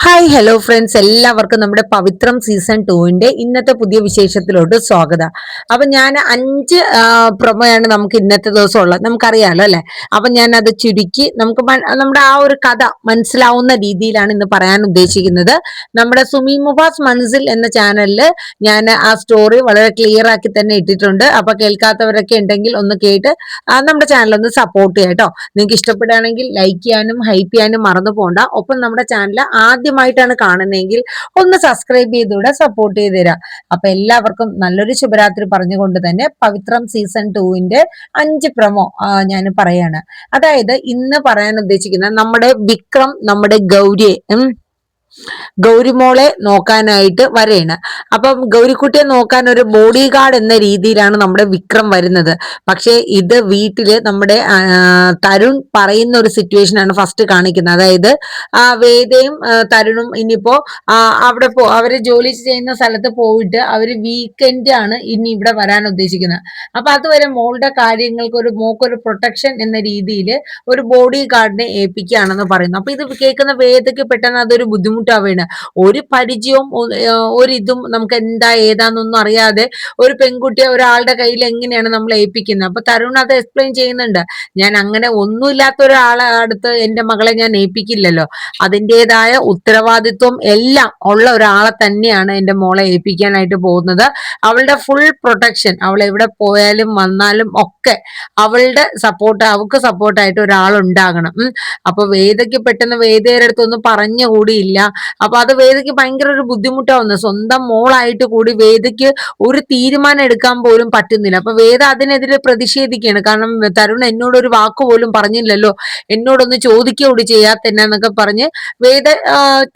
Hi hello friends, എല്ലാവർക്കും നമ്മുടെ പവിത്രം season 2ന്റെ ഇന്നത്തെ പുതിയ വിശേഷത്തിലോട്ട് സ്വാഗതം. അപ്പൊ ഞാൻ 5 പ്രൊമോയാണ് നമുക്ക് ഇന്നത്തെ ദിവസം ഉള്ളത്, നമുക്കറിയാലോ അല്ലെ. അപ്പൊ ഞാൻ അത് ചുരുക്കി നമുക്ക് നമ്മുടെ ആ ഒരു കഥ മനസ്സിലാവുന്ന രീതിയിലാണ് ഇന്ന് പറയാൻ ഉദ്ദേശിക്കുന്നത്. നമ്മുടെ സുമി മുബാസ് മൻസിൽ എന്ന ചാനലിൽ ഞാൻ ആ സ്റ്റോറി വളരെ ക്ലിയർ ആക്കി തന്നെ ഇട്ടിട്ടുണ്ട്. അപ്പൊ കേൾക്കാത്തവരൊക്കെ ഉണ്ടെങ്കിൽ ഒന്ന് കേട്ട് നമ്മുടെ ചാനൽ ഒന്ന് സപ്പോർട്ട് ചെയ്യാം കേട്ടോ. നിങ്ങൾക്ക് ഇഷ്ടപ്പെടുകയാണെങ്കിൽ ലൈക്ക് ചെയ്യാനും ഹൈപ്പ് ചെയ്യാനും മറന്നു പോകണ്ട. ഒപ്പം നമ്മുടെ ചാനൽ ആദ്യമായിട്ടാണ് കാണുന്നതെങ്കിൽ ഒന്ന് സബ്സ്ക്രൈബ് ചെയ്തുകൂടെ സപ്പോർട്ട് ചെയ്ത് തരാം. അപ്പൊ എല്ലാവർക്കും നല്ലൊരു ശുഭരാത്രി പറഞ്ഞുകൊണ്ട് തന്നെ പവിത്രം സീസൺ 2ന്റെ 5 പ്രൊമോ ഞാൻ പറയാണ്. അതായത് ഇന്ന് പറയാൻ ഉദ്ദേശിക്കുന്ന നമ്മുടെ വിക്രം നമ്മുടെ ഗൗരിമോളെ നോക്കാനായിട്ട് വരെയാണ്. അപ്പം ഗൗരിക്കുട്ടിയെ നോക്കാൻ ഒരു ബോഡി ഗാർഡ് എന്ന രീതിയിലാണ് നമ്മുടെ വിക്രം വരുന്നത്. പക്ഷേ ഇത് വീട്ടില് നമ്മുടെ തരുൺ പറയുന്ന ഒരു സിറ്റുവേഷൻ ആണ് ഫസ്റ്റ് കാണിക്കുന്നത്. അതായത് വേദയും തരുണും ഇനിയിപ്പോ അവിടെ അവര് ജോലി ചെയ്യുന്ന സ്ഥലത്ത് പോയിട്ട് അവര് വീക്കെൻഡ് ആണ് ഇനി ഇവിടെ വരാൻ ഉദ്ദേശിക്കുന്നത്. അപ്പൊ അതുവരെ മോളുടെ കാര്യങ്ങൾക്ക് മോക്കൊരു പ്രൊട്ടക്ഷൻ എന്ന രീതിയിൽ ഒരു ബോഡി ഗാർഡിനെ ഏൽപ്പിക്കുകയാണെന്ന് പറയുന്നു. അപ്പൊ ഇത് കേൾക്കുന്ന വേദയ്ക്ക് പെട്ടെന്ന് അതൊരു ബുദ്ധിമുട്ടാവുകയാണ്. ഒരു പരിചയവും ഒരിതും നമുക്ക് എന്താ ഏതാന്നൊന്നും അറിയാതെ ഒരു പെൺകുട്ടിയെ ഒരാളുടെ കയ്യിൽ എങ്ങനെയാണ് നമ്മൾ ഏൽപ്പിക്കുന്നത്. അപ്പൊ തരുൺ അത് എക്സ്പ്ലെയിൻ ചെയ്യുന്നുണ്ട്. ഞാൻ അങ്ങനെ ഒന്നുമില്ലാത്ത ഒരാളെ അടുത്ത് എന്റെ മകളെ ഞാൻ ഏൽപ്പിക്കില്ലല്ലോ. അതിൻ്റെതായ ഉത്തരവാദിത്വം എല്ലാം ഉള്ള ഒരാളെ തന്നെയാണ് എന്റെ മോളെ ഏൽപ്പിക്കാനായിട്ട് പോകുന്നത്. അവളുടെ ഫുൾ പ്രൊട്ടക്ഷൻ, അവൾ എവിടെ പോയാലും വന്നാലും ഒക്കെ അവളുടെ സപ്പോർട്ട്, അവൾക്ക് സപ്പോർട്ടായിട്ട് ഒരാളുണ്ടാകണം. അപ്പൊ വേദയ്ക്ക് പെട്ടെന്ന് വേദയുടെ അടുത്തൊന്നും പറഞ്ഞുകൂടിയില്ല. അപ്പൊ അത് വേദയ്ക്ക് ഭയങ്കര ഒരു ബുദ്ധിമുട്ടാവുന്നത്. സ്വന്തം മോളായിട്ട് കൂടി വേദയ്ക്ക് ഒരു തീരുമാനം എടുക്കാൻ പോലും പറ്റുന്നില്ല. അപ്പൊ വേദ അതിനെതിരെ പ്രതിഷേധിക്കുകയാണ്. കാരണം തരുൺ എന്നോട് ഒരു വാക്ക് പോലും പറഞ്ഞില്ലല്ലോ, എന്നോടൊന്ന് ചോദിക്കൂടി ചെയ്യാത്തന്നൊക്കെ പറഞ്ഞ് വേദ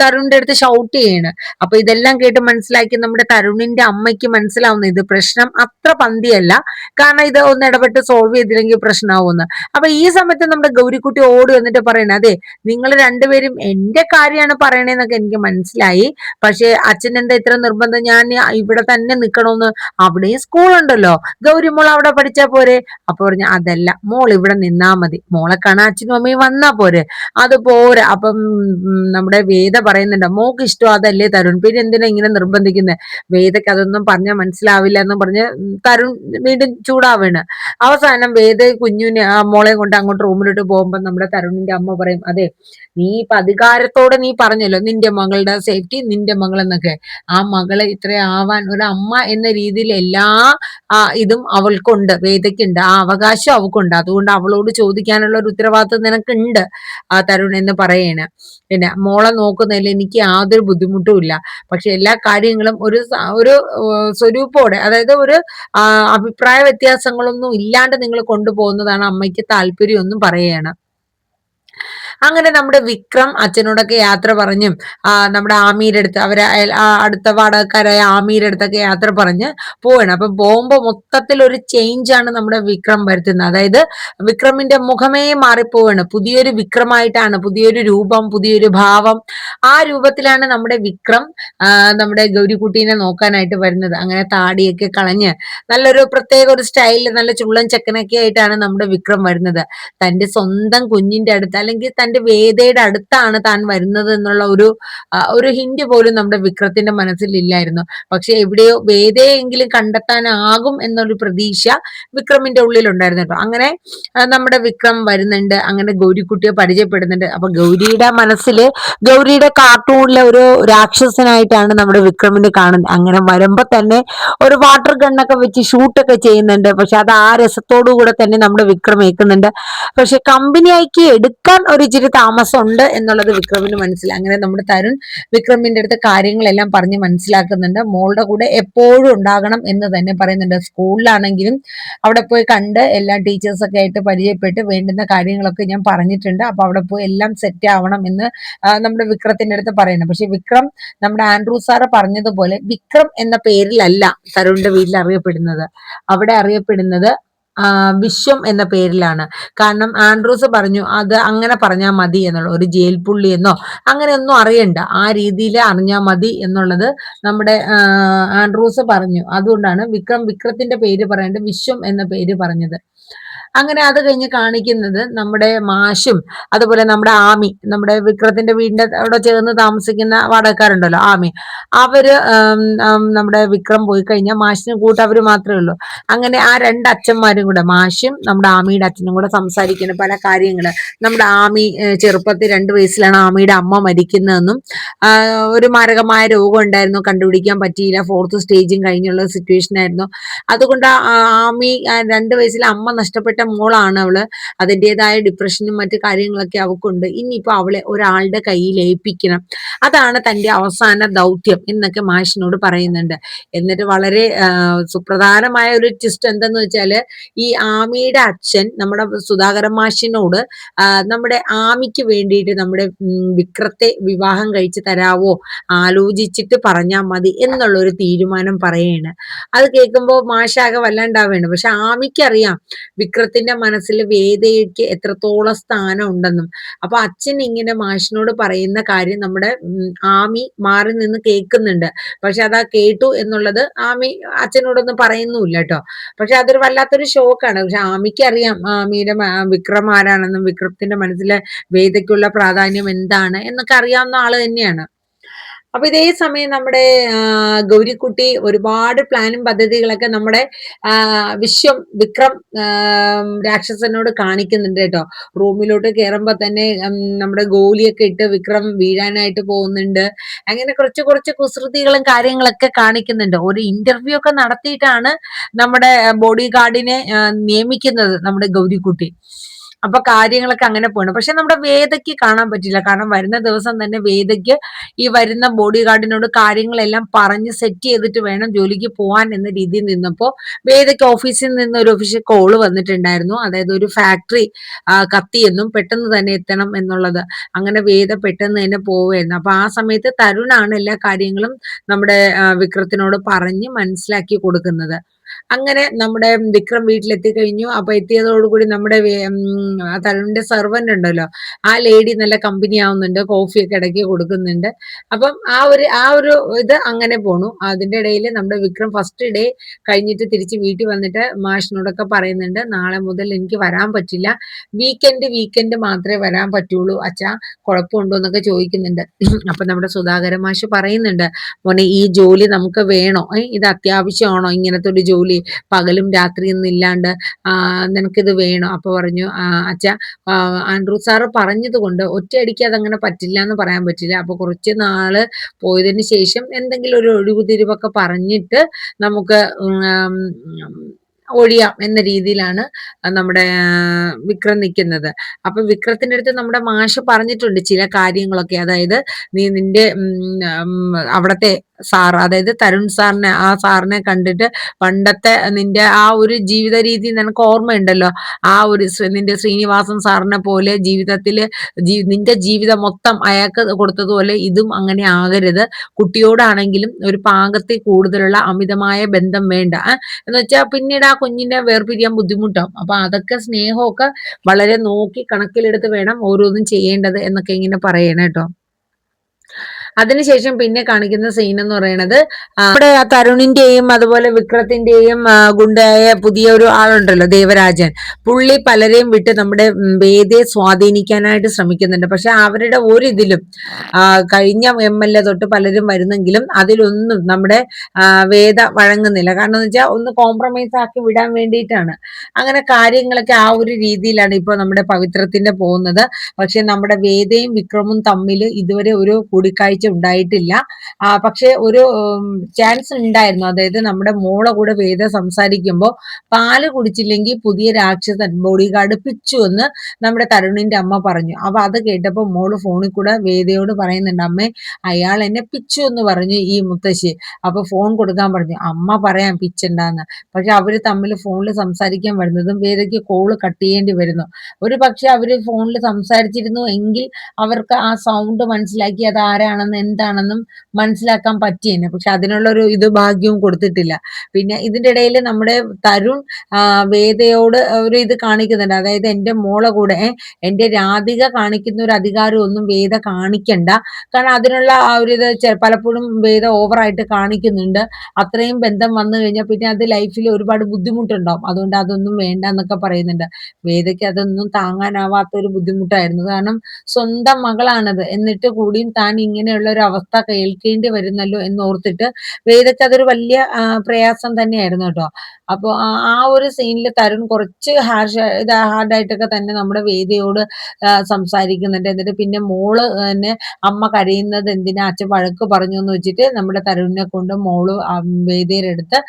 തരുണിന്റെ അടുത്ത് ഷൗട്ട് ചെയ്യാണ്. അപ്പൊ ഇതെല്ലാം കേട്ട് മനസ്സിലാക്കി നമ്മുടെ തരുണിന്റെ അമ്മയ്ക്ക് മനസ്സിലാവുന്ന ഇത് പ്രശ്നം അത്ര പന്തിയല്ല, കാരണം ഇത് ഒന്ന് ഇടപെട്ട് സോൾവ് ചെയ്തില്ലെങ്കിൽ പ്രശ്നമാവുമെന്ന്. അപ്പൊ ഈ സമയത്ത് നമ്മുടെ ഗൗരിക്കുട്ടി ഓടി വന്നിട്ട് പറയണ, അതെ നിങ്ങൾ രണ്ടുപേരും എന്റെ കാര്യമാണ് പറയണേന്നൊക്കെ എനിക്ക് മനസ്സിലായി. പക്ഷെ അച്ഛൻ എന്താ ഇത്ര നിർബന്ധം ഞാൻ ഇവിടെ തന്നെ നിക്കണോന്ന്? അവിടെയും സ്കൂൾ ഉണ്ടല്ലോ, ഗൗരിമോൾ അവിടെ പഠിച്ചാ പോരെ? അപ്പൊ പറഞ്ഞു അതല്ല, മോൾ ഇവിടെ നിന്നാ മതി, മോളെ കാണാൻ അച്ഛനും അമ്മയും വന്നാ പോരെ, അത് പോരാ. അപ്പം നമ്മുടെ വേദ പറയുന്നുണ്ട്, മോക്ക് ഇഷ്ടം അതല്ലേ തരുൺ, പിന്നെ എന്തിനാ ഇങ്ങനെ നിർബന്ധിക്കുന്നത്? വേദക്ക് അതൊന്നും പറഞ്ഞാൽ മനസ്സിലാവില്ല എന്ന് പറഞ്ഞ് തരുൺ വീണ്ടും ചൂടാവാണ്. അവസാനം വേദ കുഞ്ഞുവിനെ മോളെ കൊണ്ട് അങ്ങോട്ട് റൂമിലോട്ട് പോകുമ്പോ നമ്മുടെ തരുണിന്റെ അമ്മ പറയും, അതെ നീ ഇപ്പൊ അധികാരത്തോടെ നീ പറഞ്ഞല്ലോ നിന്റെ മകളുടെ സേഫ്റ്റി, നിന്റെ മകൾ എന്നൊക്കെ. ആ മകളെ ഇത്ര ആവാൻ ഒരു അമ്മ എന്ന രീതിയിൽ എല്ലാ ഇതും അവൾക്കുണ്ട്, വേദയ്ക്കുണ്ട്, ആ അവകാശം അവൾക്കുണ്ട്. അതുകൊണ്ട് അവളോട് ചോദിക്കാനുള്ള ഒരു ഉത്തരവാദിത്വം നിനക്കുണ്ട് തരുൺ എന്ന് പറയണ. പിന്നെ മോളെ നോക്കുന്നതിൽ എനിക്ക് യാതൊരു ബുദ്ധിമുട്ടും ഇല്ല. പക്ഷെ എല്ലാ കാര്യങ്ങളും ഒരു സ്വരൂപോടെ, അതായത് ഒരു അഭിപ്രായ വ്യത്യാസങ്ങളൊന്നും ഇല്ലാണ്ട് നിങ്ങൾ കൊണ്ടുപോകുന്നതാണ് അമ്മയ്ക്ക് താല്പര്യം എന്നും പറയുകയാണ്. അങ്ങനെ നമ്മുടെ വിക്രം അച്ഛനോടൊക്കെ യാത്ര പറഞ്ഞും നമ്മുടെ ആമീരുടെ അടുത്ത്, അവരെ അടുത്ത വാടകക്കാരായ ആമീരുടെ അടുത്തൊക്കെ യാത്ര പറഞ്ഞ് പോവാണ്. അപ്പൊ പോകുമ്പോ മൊത്തത്തിൽ ഒരു ചേഞ്ച് ആണ് നമ്മുടെ വിക്രം വരുത്തുന്നത്. അതായത് വിക്രമിന്റെ മുഖമേ മാറിപ്പോവാണ്, പുതിയൊരു വിക്രമായിട്ടാണ്, പുതിയൊരു രൂപം, പുതിയൊരു ഭാവം. ആ രൂപത്തിലാണ് നമ്മുടെ വിക്രം നമ്മുടെ ഗൗരിക്കുട്ടീനെ നോക്കാനായിട്ട് വരുന്നത്. അങ്ങനെ താടിയൊക്കെ കളഞ്ഞ് നല്ലൊരു പ്രത്യേക ഒരു സ്റ്റൈലിൽ നല്ല ചുള്ളൻ ചെക്കനൊക്കെ ആയിട്ടാണ് നമ്മുടെ വിക്രം വരുന്നത്. തന്റെ സ്വന്തം കുഞ്ഞിന്റെ അടുത്ത്, അല്ലെങ്കിൽ തന്റെ വേദയുടെ അടുത്താണ് താൻ വരുന്നത് എന്നുള്ള ഒരു ഹിന്റ് പോലും നമ്മുടെ വിക്രത്തിന്റെ മനസ്സിൽ ഇല്ലായിരുന്നു. പക്ഷെ എവിടെയോ വേദയെങ്കിലും കണ്ടെത്താനാകും എന്നൊരു പ്രതീക്ഷ വിക്രമിന്റെ ഉള്ളിലുണ്ടായിരുന്നു കേട്ടോ. അങ്ങനെ നമ്മുടെ വിക്രം വരുന്നുണ്ട്, അങ്ങനെ ഗൗരിക്കുട്ടിയെ പരിചയപ്പെടുന്നുണ്ട്. അപ്പൊ ഗൗരിയുടെ മനസ്സില്, ഗൗരിയുടെ കാർട്ടൂണിലെ ഒരു രാക്ഷസനായിട്ടാണ് നമ്മുടെ വിക്രമിനെ കാണുന്നത്. അങ്ങനെ വരുമ്പോ തന്നെ ഒരു വാട്ടർ ഗണ്ണൊക്കെ വെച്ച് ഷൂട്ടൊക്കെ ചെയ്യുന്നുണ്ട്. പക്ഷെ അത് ആ രസത്തോടു കൂടെ തന്നെ നമ്മുടെ വിക്രം ഏൽക്കുന്നുണ്ട്. പക്ഷെ കമ്പനിയാക്കി എടുക്കാൻ ഒരു ഇച്ചിരി താമസമുണ്ട് എന്നുള്ളത് വിക്രമിന് മനസ്സിലായി. അങ്ങനെ നമ്മുടെ തരുൺ വിക്രമിന്റെ അടുത്ത് കാര്യങ്ങളെല്ലാം പറഞ്ഞ് മനസ്സിലാക്കുന്നുണ്ട്. മോളുടെ കൂടെ എപ്പോഴും ഉണ്ടാകണം എന്ന് തന്നെ പറയുന്നുണ്ട്. സ്കൂളിലാണെങ്കിലും അവിടെ പോയി കണ്ട് എല്ലാ ടീച്ചേഴ്സൊക്കെ ആയിട്ട് പരിചയപ്പെട്ട് വേണ്ടുന്ന കാര്യങ്ങളൊക്കെ ഞാൻ പറഞ്ഞിട്ടുണ്ട്. അപ്പൊ അവിടെ പോയി എല്ലാം സെറ്റ് ആവണം എന്ന് നമ്മുടെ വിക്രത്തിന്റെ അടുത്ത് പറയുന്നത്. പക്ഷെ വിക്രം നമ്മുടെ ആൻഡ്രൂ സാറ് പറഞ്ഞതുപോലെ വിക്രം എന്ന പേരിലല്ല തരുണിന്റെ വീട്ടിൽ അറിയപ്പെടുന്നത്. അവിടെ അറിയപ്പെടുന്നത് വിശ്വം എന്ന പേരിലാണ്. കാരണം ആൻഡ്രൂസ് പറഞ്ഞു അത് അങ്ങനെ പറഞ്ഞാൽ മതി എന്നുള്ള, ഒരു ജയിൽ പുള്ളി എന്നോ അങ്ങനെയൊന്നും അറിയണ്ട, ആ രീതിയിൽ അറിഞ്ഞാൽ മതി എന്നുള്ളത് നമ്മുടെ ആൻഡ്രൂസ് പറഞ്ഞു. അതുകൊണ്ടാണ് വിക്രത്തിന്റെ പേര് പറയേണ്ടത് വിശ്വം എന്ന പേര് പറഞ്ഞത്. അങ്ങനെ അത് കഴിഞ്ഞ് കാണിക്കുന്നത് നമ്മുടെ മാഷും അതുപോലെ നമ്മുടെ ആമി, നമ്മുടെ വിക്രത്തിന്റെ വീടിന്റെ അവിടെ ചേർന്ന് താമസിക്കുന്ന വാടകക്കാരുണ്ടല്ലോ ആമി, അവര് നമ്മുടെ വിക്രം പോയി കഴിഞ്ഞാൽ മാഷിന് കൂട്ട് അവര് മാത്രമേ ഉള്ളൂ. അങ്ങനെ ആ രണ്ട് അച്ഛന്മാരും കൂടെ, മാഷും നമ്മുടെ ആമിയുടെ അച്ഛനും കൂടെ സംസാരിക്കുന്ന പല കാര്യങ്ങള്. നമ്മുടെ ആമി ചെറുപ്പത്തിൽ 2 വയസ്സിലാണ് ആമിയുടെ അമ്മ മരിക്കുന്നതെന്നും ഒരു മാരകമായ രോഗം ഉണ്ടായിരുന്നു, കണ്ടുപിടിക്കാൻ പറ്റിയില്ല, 4th സ്റ്റേജും കഴിഞ്ഞുള്ള സിറ്റുവേഷൻ ആയിരുന്നു. അതുകൊണ്ട് ആമി 2 വയസ്സിൽ അമ്മ നഷ്ടപ്പെട്ട മോളാണ് അവള്. അതിൻ്റെതായ ഡിപ്രഷനും മറ്റു കാര്യങ്ങളൊക്കെ അവൾക്കുണ്ട്. ഇനിയിപ്പോ അവളെ ഒരാളുടെ കയ്യിൽ ഏൽപ്പിക്കണം, അതാണ് തന്റെ അവസാന ദൗത്യം എന്നൊക്കെ മാഷിനോട് പറയുന്നുണ്ട്. എന്നിട്ട് വളരെ സുപ്രധാനമായ ഒരു ട്വിസ്റ്റ് എന്തെന്ന് വെച്ചാല്, ഈ ആമിയുടെ അച്ഛൻ നമ്മുടെ സുധാകരൻ മാഷിനോട് നമ്മുടെ ആമിക്ക് വേണ്ടിയിട്ട് നമ്മുടെ വിക്രത്തെ വിവാഹം കഴിച്ച് തരാവോ, ആലോചിച്ചിട്ട് പറഞ്ഞാൽ മതി എന്നുള്ള ഒരു തീരുമാനം പറയാണ്. അത് കേൾക്കുമ്പോൾ മാഷാകെ വല്ലാണ്ടാവുകയാണ്. പക്ഷെ ആമിക്കറിയാം വിക്രത്തിന്റെ മനസ്സിൽ വേദയ്ക്ക് എത്രത്തോളം സ്ഥാനം ഉണ്ടെന്നും. അപ്പൊ അച്ഛൻ ഇങ്ങനെ മാഷിനോട് പറയുന്ന കാര്യം നമ്മുടെ ആമി മാറി നിന്ന് കേൾക്കുന്നുണ്ട്. പക്ഷെ അതാ കേട്ടു എന്നുള്ളത് ആമി അച്ഛനോടൊന്നും പറയുന്നുമില്ല കേട്ടോ. പക്ഷെ അതൊരു വല്ലാത്തൊരു ഷോക്കാണ്. പക്ഷെ ആമിക്ക് അറിയാം ആമിയുടെ വിക്രം ആരാണെന്നും വിക്രത്തിന്റെ മനസ്സിലെ വേദയ്ക്കുള്ള പ്രാധാന്യം എന്താണ് എന്നൊക്കെ അറിയാവുന്ന ആള് തന്നെയാണ്. അപ്പൊ ഇതേ സമയം നമ്മുടെ ഗൗരിക്കുട്ടി ഒരുപാട് പ്ലാനും പദ്ധതികളൊക്കെ നമ്മുടെ വിക്രം രാക്ഷസനോട് കാണിക്കുന്നുണ്ട് കേട്ടോ. റൂമിലോട്ട് കയറുമ്പോ തന്നെ നമ്മുടെ ഗോലിയൊക്കെ ഇട്ട് വിക്രം വീഴാനായിട്ട് പോകുന്നുണ്ട്. അങ്ങനെ കുറച്ച് കുറച്ച് കുസൃതികളും കാര്യങ്ങളൊക്കെ കാണിക്കുന്നുണ്ട്. ഒരു ഇന്റർവ്യൂ ഒക്കെ നടത്തിയിട്ടാണ് നമ്മുടെ ബോഡി ഗാർഡിനെ നിയമിക്കുന്നത് നമ്മുടെ ഗൗരിക്കുട്ടി. അപ്പൊ കാര്യങ്ങളൊക്കെ അങ്ങനെ പോകണം. പക്ഷെ നമ്മുടെ വേദയ്ക്ക് കാണാൻ പറ്റില്ല. കാരണം വരുന്ന ദിവസം തന്നെ വേദയ്ക്ക് ഈ വരുന്ന ബോഡി ഗാർഡിനോട് കാര്യങ്ങളെല്ലാം പറഞ്ഞ് സെറ്റ് ചെയ്തിട്ട് വേണം ജോലിക്ക് പോവാൻ എന്ന രീതിയിൽ നിന്നപ്പോ വേദയ്ക്ക് ഓഫീസിൽ നിന്ന് ഒരു ഒഫീഷ്യൽ കോള് വന്നിട്ടുണ്ടായിരുന്നു. അതായത് ഒരു ഫാക്ടറി കത്തിയെന്നും പെട്ടെന്ന് തന്നെ എത്തണം എന്നുള്ളത്. അങ്ങനെ വേദ പെട്ടെന്ന് തന്നെ പോവുമായിരുന്നു. അപ്പൊ ആ സമയത്ത് തരുണാണ് എല്ലാ കാര്യങ്ങളും നമ്മുടെ വിക്രത്തിനോട് പറഞ്ഞ് മനസ്സിലാക്കി കൊടുക്കുന്നത്. അങ്ങനെ നമ്മുടെ വിക്രം വീട്ടിലെത്തി കഴിഞ്ഞു. അപ്പൊ എത്തിയതോടുകൂടി നമ്മുടെ തരുണിന്റെ സെർവന്റ് ഉണ്ടല്ലോ, ആ ലേഡി നല്ല കമ്പനി ആവുന്നുണ്ട്, കോഫിയൊക്കെ ഇടയ്ക്ക് കൊടുക്കുന്നുണ്ട്. അപ്പം ആ ഒരു ഇത് അങ്ങനെ പോണു. അതിന്റെ ഇടയിൽ നമ്മുടെ വിക്രം ഫസ്റ്റ് ഡേ കഴിഞ്ഞിട്ട് തിരിച്ച് വീട്ടിൽ വന്നിട്ട് മാഷിനോടൊക്കെ പറയുന്നുണ്ട്, നാളെ മുതൽ എനിക്ക് വരാൻ പറ്റില്ല, വീക്കെൻഡ് മാത്രമേ വരാൻ പറ്റുള്ളൂ അച്ഛാ, കുഴപ്പമുണ്ടോ എന്നൊക്കെ ചോദിക്കുന്നുണ്ട്. അപ്പൊ നമ്മുടെ സുധാകര മാഷ് പറയുന്നുണ്ട്, മോനെ ഈ ജോലി നമുക്ക് വേണോ, ഇത് അത്യാവശ്യമാണോ, ഇങ്ങനത്തെ ഒരു ജോലി പകലും രാത്രിയൊന്നും ഇല്ലാണ്ട് നിനക്കിത് വേണോ? അപ്പൊ പറഞ്ഞു, അച്ഛാ ആൻഡ്രൂ സാറ് പറഞ്ഞത് കൊണ്ട് ഒറ്റയടിക്ക് അതങ്ങനെ പറ്റില്ല എന്ന് പറയാൻ പറ്റില്ല. അപ്പൊ കുറച്ച് നാള് പോയതിന് ശേഷം എന്തെങ്കിലും ഒരു ഒഴിവുതിരിവൊക്കെ പറഞ്ഞിട്ട് നമുക്ക് ഒഴിയാം എന്ന രീതിയിലാണ് നമ്മുടെ വിക്രം നിൽക്കുന്നത്. അപ്പൊ വിക്രത്തിന്റെ അടുത്ത് നമ്മുടെ മാഷ് പറഞ്ഞിട്ടുണ്ട് ചില കാര്യങ്ങളൊക്കെ. അതായത് നീ നിന്റെ അവിടത്തെ സാർ, അതായത് തരുൺ സാറിനെ, ആ സാറിനെ കണ്ടിട്ട് പണ്ടത്തെ നിന്റെ ആ ഒരു ജീവിത രീതി നിനക്ക് ഓർമ്മയുണ്ടല്ലോ, ആ ഒരു നിന്റെ ശ്രീനിവാസൻ സാറിനെ പോലെ ജീവിതത്തില് നിന്റെ ജീവിതം മൊത്തം അയാൾക്ക് കൊടുത്തതുപോലെ ഇതും അങ്ങനെ ആകരുത്. കുട്ടിയോടാണെങ്കിലും ഒരു പാകത്തിൽ കൂടുതലുള്ള അമിതമായ ബന്ധം വേണ്ട. എന്ന് വെച്ചാൽ പിന്നീട് ആ കുഞ്ഞിനെ വേർപിരിയാൻ ബുദ്ധിമുട്ടാവും. അപ്പൊ അതൊക്കെ സ്നേഹമൊക്കെ വളരെ നോക്കി കണക്കിലെടുത്ത് വേണം ഓരോന്നും ചെയ്യേണ്ടത് എന്നൊക്കെ ഇങ്ങനെ പറയണേ കേട്ടോ. അതിനുശേഷം പിന്നെ കാണിക്കുന്ന സീൻ എന്ന് പറയുന്നത് നമ്മുടെ തരുണിന്റെയും അതുപോലെ വിക്രത്തിന്റെയും ഗുണ്ടയായ പുതിയ ഒരു ആളുണ്ടല്ലോ ദേവരാജൻ, പുള്ളി പലരെയും വിട്ട് നമ്മുടെ വേദയെ സ്വാധീനിക്കാനായിട്ട് ശ്രമിക്കുന്നുണ്ട്. പക്ഷെ അവരുടെ ഒരിതിലും കഴിഞ്ഞ MLA തൊട്ട് പലരും വരുന്നെങ്കിലും അതിലൊന്നും നമ്മുടെ വേദ വഴങ്ങുന്നില്ല. കാരണം എന്ന് വെച്ചാൽ ഒന്ന് കോംപ്രമൈസ് ആക്കി വിടാൻ വേണ്ടിയിട്ടാണ്. അങ്ങനെ കാര്യങ്ങളൊക്കെ ആ ഒരു രീതിയിലാണ് ഇപ്പൊ നമ്മുടെ പവിത്രത്തിന്റെ പോകുന്നത്. പക്ഷെ നമ്മുടെ വേദയും വിക്രമും തമ്മിൽ ഇതുവരെ ഒരു കൂടിക്കാഴ്ച ഉണ്ടായിട്ടില്ല. പക്ഷെ ഒരു ചാൻസ് ഉണ്ടായിരുന്നു. അതായത് നമ്മുടെ മോളെ കൂടെ വേദ സംസാരിക്കുമ്പോൾ പാല് കുടിച്ചില്ലെങ്കിൽ പുതിയ രാക്ഷസൻ ബോഡി ഗാർഡ് പിച്ചു എന്ന് നമ്മുടെ തരുണിന്റെ അമ്മ പറഞ്ഞു. അപ്പൊ അത് കേട്ടപ്പോ മോള് ഫോണിൽ കൂടെ വേദയോട് പറയുന്നുണ്ട്, അമ്മേ അയാൾ എന്നെ പിച്ചു എന്ന് പറഞ്ഞു ഈ മുത്തശ്ശി. അപ്പൊ ഫോൺ കൊടുക്കാൻ പറഞ്ഞു. അമ്മ പറയാം പിച്ചുണ്ടാന്ന്. പക്ഷെ അവര് തമ്മിൽ ഫോണിൽ സംസാരിക്കാൻ വരുന്നതും വേദയ്ക്ക് കോള് കട്ട് ചെയ്യേണ്ടി വരുന്നു. ഒരു പക്ഷെ അവര് ഫോണിൽ സംസാരിച്ചിരുന്നു എങ്കിൽ അവർക്ക് ആ സൗണ്ട് മനസ്സിലാക്കി അത് ആരാണെന്ന് ആരാണ് എന്താണെന്നും മനസ്സിലാക്കാൻ പറ്റിയേനെ. പക്ഷെ അതിനുള്ള ഒരു ഇത് ഭാഗ്യവും കൊടുത്തിട്ടില്ല. പിന്നെ ഇതിന്റെ ഇടയിൽ നമ്മുടെ തരുൺ വേദയോട് ഒരു ഇത് കാണിക്കുന്നുണ്ട്. അതായത് എന്റെ മോളെ കൂടെ എന്റെ രാധിക കാണിക്കുന്ന ഒരു അധികാരം ഒന്നും വേദ കാണിക്കണ്ട. കാരണം അതിനുള്ള ആ ഒരു ഇത് പലപ്പോഴും വേദ ഓവറായിട്ട് കാണിക്കുന്നുണ്ട്. അത്രയും ബന്ധം വന്നു കഴിഞ്ഞാൽ പിന്നെ അത് ലൈഫിൽ ഒരുപാട് ബുദ്ധിമുട്ടുണ്ടാവും. അതുകൊണ്ട് അതൊന്നും വേണ്ട എന്നൊക്കെ പറയുന്നുണ്ട്. വേദയ്ക്ക് അതൊന്നും താങ്ങാനാവാത്ത ഒരു ബുദ്ധിമുട്ടായിരുന്നു. കാരണം സ്വന്തം മകളാണത്. എന്നിട്ട് കൂടിയും താൻ ഇങ്ങനെയുള്ള ഒരു അവസ്ഥ കേൾക്കേണ്ടി വരുന്നല്ലോ എന്നോർത്തിട്ട് വേദയ്ക്ക് അതൊരു വലിയ പ്രയാസം തന്നെയായിരുന്നു കേട്ടോ. അപ്പൊ ആ ഒരു സീനിൽ തരുൺ കുറച്ച് ഹാർഡായിട്ടൊക്കെ തന്നെ നമ്മുടെ വേദയോട് സംസാരിക്കുന്നുണ്ട്. എന്നിട്ട് പിന്നെ മോള് തന്നെ അമ്മ കരയുന്നത് എന്തിനാ, അച്ഛൻ വഴക്ക് പറഞ്ഞു എന്ന് വെച്ചിട്ട് നമ്മുടെ തരുണിനെ കൊണ്ട് മോള് വേദയുടെ അടുത്ത്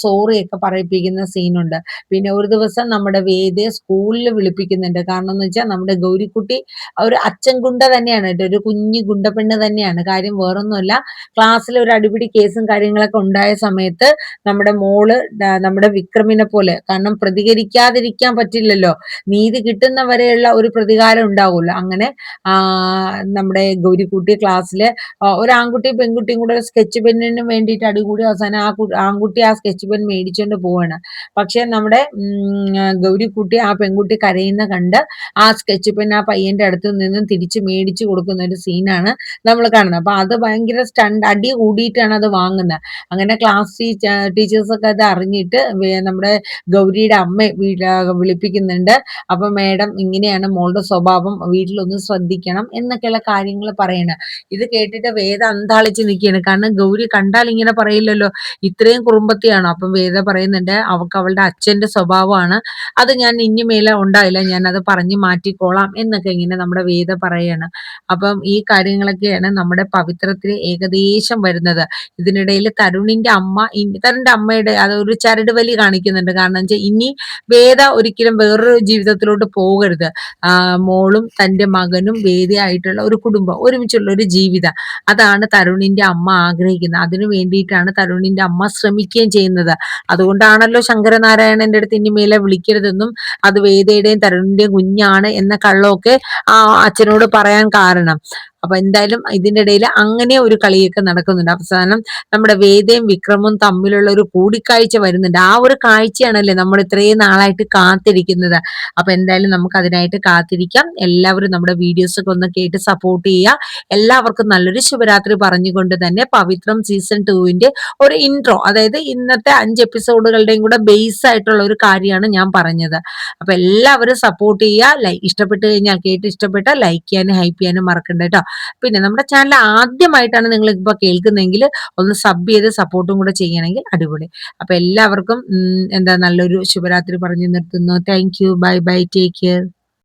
സോറിയൊക്കെ പറയിപ്പിക്കുന്ന സീനുണ്ട്. പിന്നെ ഒരു ദിവസം നമ്മുടെ വേദയെ സ്കൂളിൽ വിളിപ്പിക്കുന്നുണ്ട്. കാരണം എന്ന് വെച്ചാൽ നമ്മുടെ ഗൗരിക്കുട്ടി ഒരു അച്ഛൻ ഗുണ്ട തന്നെയാണ് കേട്ടോ, ഒരു കുഞ്ഞു ഗുണ്ടപ്പെണ്ണ് തന്നെയാണ്. കാര്യം വേറൊന്നുമല്ല, ക്ലാസ്സിൽ ഒരു അടിപിടി കേസും കാര്യങ്ങളൊക്കെ ഉണ്ടായ സമയത്ത് നമ്മുടെ മോള് നമ്മുടെ വിക്രമിനെ പോലെ, കാരണം പ്രതികരിക്കാതിരിക്കാൻ പറ്റില്ലല്ലോ, നീതി കിട്ടുന്നവരെയുള്ള ഒരു പ്രതികാരം ഉണ്ടാവുമല്ലോ. അങ്ങനെ നമ്മുടെ ഗൗരിക്കുട്ടി ക്ലാസ്സില് ഒരു ആൺകുട്ടിയും പെൺകുട്ടിയും കൂടെ സ്കെച്ച് പെന്നിന് വേണ്ടിയിട്ട് അടികൂടി അവസാനം ആൺകുട്ടി ആ സ്കെച്ച് പെൻ മേടിച്ചുകൊണ്ട് പോവാണ്. പക്ഷെ നമ്മുടെ ഗൗരിക്കുട്ടി ആ പെൺകുട്ടി കരയുന്ന കണ്ട് ആ സ്കെച്ച് പെൻ ആ പയ്യന്റെ അടുത്ത് നിന്നും തിരിച്ച് മേടിച്ചു കൊടുക്കുന്ന ഒരു സീനാണ് നമ്മൾ കാണുന്നത്. അപ്പൊ അത് ഭയങ്കര അടി കൂടിയിട്ടാണ് അത് വാങ്ങുന്നത്. അങ്ങനെ ക്ലാസ് ടീച്ചേഴ്സൊക്കെ അത് അറിഞ്ഞിട്ട് നമ്മുടെ ഗൗരിയുടെ അമ്മ വിളിപ്പിക്കുന്നുണ്ട്. അപ്പൊ മേഡം ഇങ്ങനെയാണ് മോളുടെ സ്വഭാവം, വീട്ടിലൊന്ന് ശ്രദ്ധിക്കണം എന്നൊക്കെയുള്ള കാര്യങ്ങൾ പറയണ. ഇത് കേട്ടിട്ട് വേദ അന്താളിച്ച് നിൽക്കുകയാണ്. കാരണം ഗൗരി കണ്ടാൽ ഇങ്ങനെ പറയില്ലല്ലോ, ഇത്രയും കുറുമ്പത്തിയാണോ. അപ്പം വേദ പറയുന്നുണ്ട് അവൾക്ക് അവളുടെ അച്ഛന്റെ സ്വഭാവമാണ്, അത് ഞാൻ ഇനി മേലെ ഉണ്ടായില്ല, ഞാൻ അത് പറഞ്ഞു മാറ്റിക്കോളാം എന്നൊക്കെ ഇങ്ങനെ നമ്മുടെ വേദ പറയാണ്. അപ്പം ഈ കാര്യങ്ങളൊക്കെയാണ് നമ്മുടെ പവിത്രത്തിൽ ഏകദേശം വരുന്നത്. ഇതിനിടയിൽ തരുണിന്റെ അമ്മയുടെ അതൊരു ചരട് വലി കാണിക്കുന്നുണ്ട്. കാരണം വെച്ചാൽ ഇനി വേദ ഒരിക്കലും വേറൊരു ജീവിതത്തിലോട്ട് പോകരുത്. മോളും തന്റെ മകനും വേദയായിട്ടുള്ള ഒരു കുടുംബം, ഒരുമിച്ചുള്ള ഒരു ജീവിതം, അതാണ് തരുണിന്റെ അമ്മ ആഗ്രഹിക്കുന്നത്. അതിനു വേണ്ടിയിട്ടാണ് തരുണിന്റെ അമ്മ ശ്രമിക്കുകയും ചെയ്യുന്നത്. അതുകൊണ്ടാണല്ലോ ശങ്കരനാരായണന്റെ അടുത്ത് ഇനി മേലെ വിളിക്കരുതെന്നും അത് വേദയുടെയും തരുണിന്റെയും കുഞ്ഞാണ് എന്ന കള്ളമൊക്കെ ആ അച്ഛനോട് പറയാൻ കാരണം. അപ്പൊ എന്തായാലും ഇതിന്റെ ഇടയിൽ അങ്ങനെ ഒരു കളിയൊക്കെ നടക്കുന്നുണ്ട്. അവസാനം നമ്മുടെ വേദയും വിക്രമും തമ്മിലുള്ള ഒരു കൂടിക്കാഴ്ച വരുന്നുണ്ട്. ആ ഒരു കാഴ്ചയാണല്ലേ നമ്മൾ ഇത്രയും നാളായിട്ട് കാത്തിരിക്കുന്നത്. അപ്പൊ എന്തായാലും നമുക്ക് അതിനായിട്ട് കാത്തിരിക്കാം. എല്ലാവരും നമ്മുടെ വീഡിയോസ് ഒക്കെ ഒന്ന് കേട്ട് സപ്പോർട്ട് ചെയ്യുക. എല്ലാവർക്കും നല്ലൊരു ശുഭരാത്രി പറഞ്ഞുകൊണ്ട് തന്നെ പവിത്രം സീസൺ 2 ഒരു ഇൻട്രോ, അതായത് ഇന്നത്തെ 5 എപ്പിസോഡുകളുടെയും കൂടെ ബേസ് ആയിട്ടുള്ള ഒരു കാര്യമാണ് ഞാൻ പറഞ്ഞത്. അപ്പൊ എല്ലാവരും സപ്പോർട്ട് ചെയ്യുക. ഇഷ്ടപ്പെട്ട് കഴിഞ്ഞാൽ, കേട്ട് ഇഷ്ടപ്പെട്ട ലൈക്ക് ചെയ്യാനും ഹൈപ്പ് ചെയ്യാനും മറക്കണ്ട കേട്ടോ. പിന്നെ നമ്മുടെ ചാനൽ ആദ്യമായിട്ടാണ് നിങ്ങൾ ഇപ്പൊ കേൾക്കുന്നെങ്കിൽ ഒന്ന് സബ് ചെയ്ത് സപ്പോർട്ടും കൂടെ ചെയ്യണമെങ്കിൽ അടിപൊളി. അപ്പൊ എല്ലാവർക്കും നല്ലൊരു ശുഭരാത്രി പറഞ്ഞു നിർത്തുന്നു. Thank you, bye bye, take care.